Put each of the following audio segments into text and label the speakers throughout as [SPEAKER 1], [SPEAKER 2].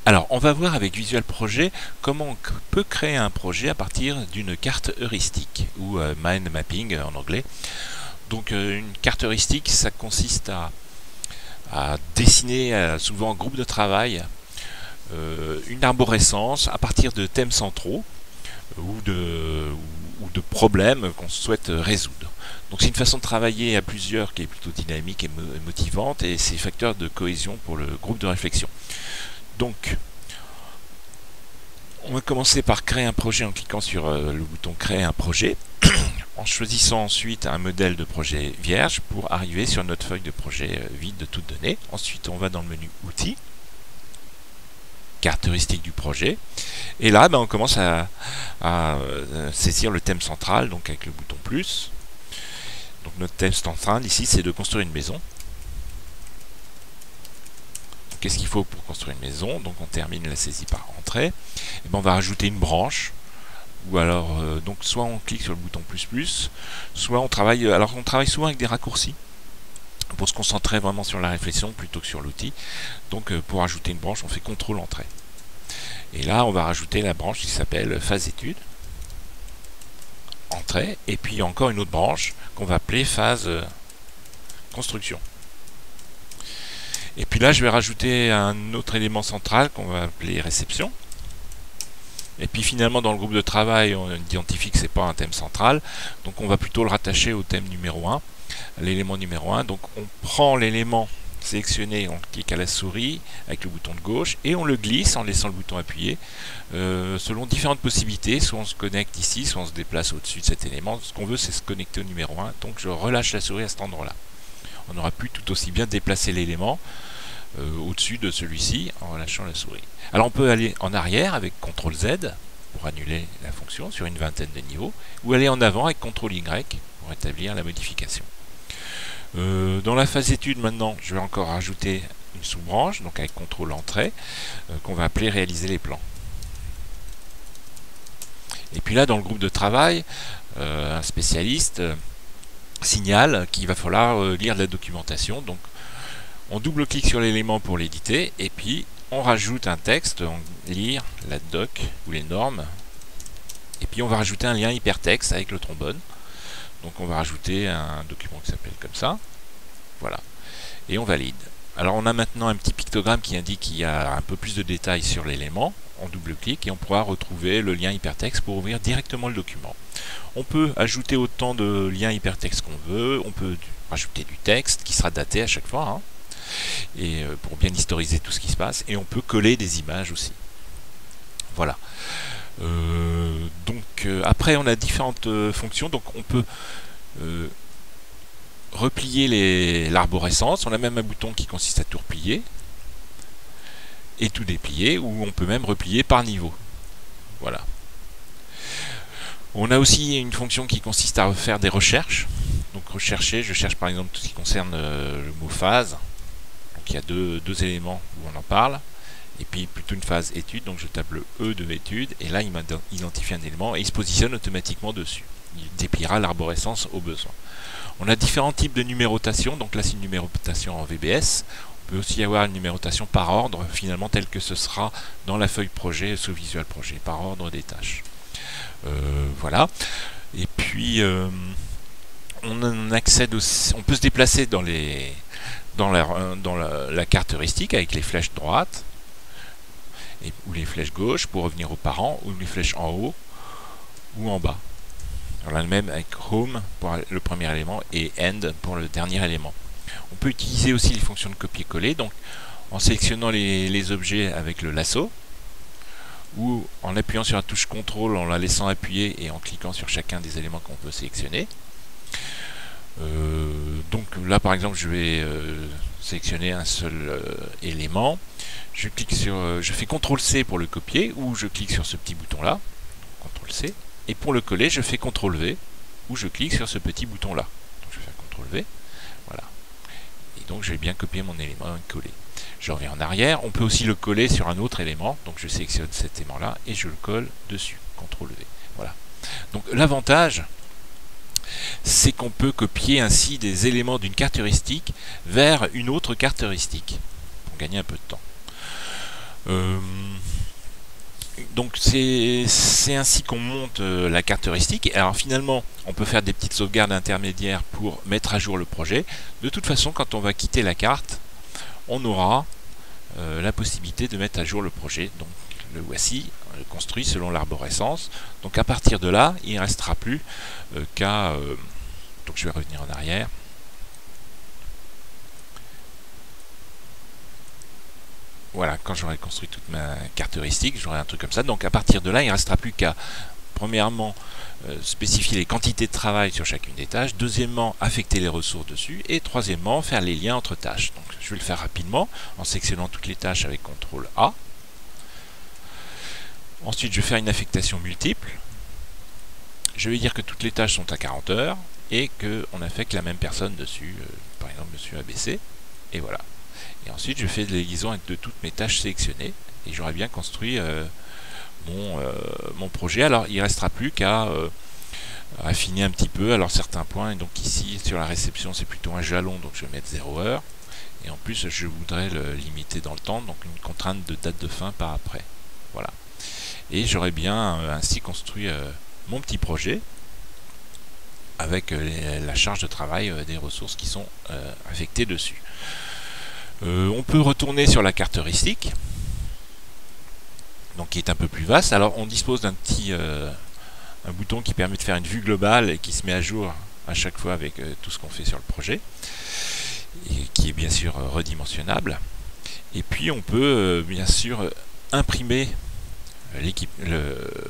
[SPEAKER 1] Alors, on va voir avec Visual Project comment on peut créer un projet à partir d'une carte heuristique, ou mind mapping en anglais. Donc, une carte heuristique, ça consiste à dessiner, souvent en groupe de travail, une arborescence à partir de thèmes centraux ou de problèmes qu'on souhaite résoudre. Donc c'est une façon de travailler à plusieurs qui est plutôt dynamique et motivante, et c'est facteur de cohésion pour le groupe de réflexion. Donc on va commencer par créer un projet en cliquant sur le bouton créer un projet, en choisissant ensuite un modèle de projet vierge pour arriver sur notre feuille de projet vide de toutes données. Ensuite on va dans le menu outils, caractéristiques du projet, et là on commence à saisir le thème central, donc avec le bouton plus. Donc notre thème central ici, c'est de construire une maison. Qu'est-ce qu'il faut pour construire une maison? Donc on termine la saisie par entrée, et on va rajouter une branche, ou alors donc soit on clique sur le bouton plus, soit on travaille, alors on travaille souvent avec des raccourcis pour se concentrer vraiment sur la réflexion plutôt que sur l'outil. Donc pour ajouter une branche, on fait CTRL entrée. Et là, on va rajouter la branche qui s'appelle phase étude, entrée, et puis encore une autre branche qu'on va appeler phase construction. Et puis là, je vais rajouter un autre élément central qu'on va appeler réception. Et puis finalement, dans le groupe de travail, on identifie que c'est pas un thème central, donc on va plutôt le rattacher au thème numéro 1. L'élément numéro 1, donc on prend l'élément sélectionné, on clique à la souris avec le bouton de gauche et on le glisse en laissant le bouton appuyé selon différentes possibilités. Soit on se connecte ici, soit on se déplace au-dessus de cet élément. Ce qu'on veut, c'est se connecter au numéro 1, donc je relâche la souris à cet endroit là. On aura pu tout aussi bien déplacer l'élément au-dessus de celui-ci en relâchant la souris. Alors on peut aller en arrière avec CTRL Z pour annuler la fonction sur une vingtaine de niveaux, ou aller en avant avec CTRL Y pour établir la modification. Dans la phase étude maintenant, je vais encore rajouter une sous-branche, donc avec CTRL entrée, qu'on va appeler réaliser les plans. Et puis là, dans le groupe de travail, un spécialiste signale qu'il va falloir lire de la documentation. Donc on double-clique sur l'élément pour l'éditer, et puis on rajoute un texte, on lire la doc ou les normes, et puis on va rajouter un lien hypertexte avec le trombone. Donc on va rajouter un document qui s'appelle comme ça, voilà, et on valide. Alors on a maintenant un petit pictogramme qui indique qu'il y a un peu plus de détails sur l'élément. On double-clique et on pourra retrouver le lien hypertexte pour ouvrir directement le document. On peut ajouter autant de liens hypertexte qu'on veut, on peut rajouter du texte qui sera daté à chaque fois, hein, et pour bien historiser tout ce qui se passe, et on peut coller des images aussi. Voilà. Après on a différentes fonctions, donc on peut replier l'arborescence. On a même un bouton qui consiste à tout replier et tout déplier, ou on peut même replier par niveau. Voilà. On a aussi une fonction qui consiste à faire des recherches. Donc rechercher, je cherche par exemple tout ce qui concerne le mot phase. Donc il y a deux éléments où on en parle. Et puis plutôt une phase étude, donc je tape le E de étude, et là il m'a identifié un élément et il se positionne automatiquement dessus. Il dépliera l'arborescence au besoin. On a différents types de numérotation, donc là c'est une numérotation en VBS. On peut aussi avoir une numérotation par ordre, finalement tel que ce sera dans la feuille projet sous Visual Project, par ordre des tâches. Voilà. Et puis on accède aussi, on peut se déplacer dans la carte heuristique avec les flèches droites, ou les flèches gauche pour revenir aux parents, ou les flèches en haut ou en bas. On a le même avec Home pour le premier élément et End pour le dernier élément. On peut utiliser aussi les fonctions de copier-coller, donc en sélectionnant les objets avec le lasso, ou en appuyant sur la touche CTRL, en la laissant appuyer et en cliquant sur chacun des éléments qu'on peut sélectionner. Donc là par exemple je vais sélectionner un seul élément. Je fais CTRL-C pour le copier, ou je clique sur ce petit bouton là, CTRL-C, et pour le coller, je fais CTRL-V, ou je clique sur ce petit bouton là. Donc je vais faire CTRL-V, voilà. Et donc j'ai bien copié mon élément et collé. Je reviens en arrière, on peut aussi le coller sur un autre élément, donc je sélectionne cet élément là, et je le colle dessus, CTRL-V, voilà. Donc l'avantage, c'est qu'on peut copier ainsi des éléments d'une carte heuristique vers une autre carte heuristique, pour gagner un peu de temps. Donc c'est ainsi qu'on monte la carte heuristique. Alors finalement, on peut faire des petites sauvegardes intermédiaires pour mettre à jour le projet. De toute façon, quand on va quitter la carte, on aura la possibilité de mettre à jour le projet. Donc le voici, construit selon l'arborescence. Donc à partir de là, il ne restera plus qu'à... donc je vais revenir en arrière. Voilà, quand j'aurai construit toute ma carte heuristique, j'aurai un truc comme ça. Donc à partir de là, il ne restera plus qu'à, premièrement, spécifier les quantités de travail sur chacune des tâches. Deuxièmement, affecter les ressources dessus. Et troisièmement, faire les liens entre tâches. Donc je vais le faire rapidement en sélectionnant toutes les tâches avec CTRL A. Ensuite, je vais faire une affectation multiple. Je vais dire que toutes les tâches sont à 40 heures et qu'on affecte la même personne dessus, par exemple Monsieur ABC. Et voilà. Et ensuite, je fais de la liaison de toutes mes tâches sélectionnées et j'aurai bien construit mon projet. Alors, il ne restera plus qu'à affiner un petit peu. Alors, certains points, et donc ici, sur la réception, c'est plutôt un jalon, donc je vais mettre 0 heure. Et en plus, je voudrais le limiter dans le temps, donc une contrainte de date de fin par après. Voilà. Et j'aurais bien ainsi construit mon petit projet avec la charge de travail des ressources qui sont affectées dessus. On peut retourner sur la carte heuristique, donc qui est un peu plus vaste. Alors on dispose d'un petit un bouton qui permet de faire une vue globale et qui se met à jour à chaque fois avec tout ce qu'on fait sur le projet, et qui est bien sûr redimensionnable. Et puis on peut bien sûr imprimer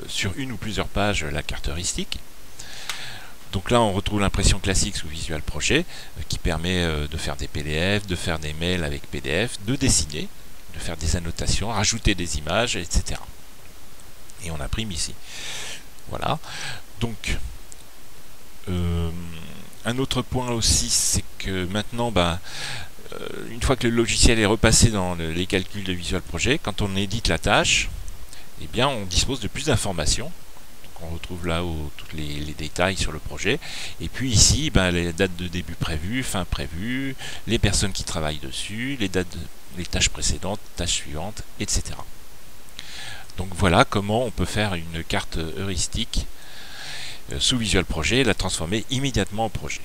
[SPEAKER 1] sur une ou plusieurs pages la carte heuristique. Donc là, on retrouve l'impression classique sous Visual Project qui permet de faire des PDF, de faire des mails avec PDF, de dessiner, de faire des annotations, rajouter des images, etc. Et on imprime ici. Voilà. Donc, un autre point aussi, c'est que maintenant, une fois que le logiciel est repassé dans les calculs de Visual Project, quand on édite la tâche, eh bien, on dispose de plus d'informations. On retrouve là tous les détails sur le projet. Et puis ici, les dates de début prévues, fin prévues, les personnes qui travaillent dessus, les tâches précédentes, tâches suivantes, etc. Donc voilà comment on peut faire une carte heuristique sous Visual Project et la transformer immédiatement en projet.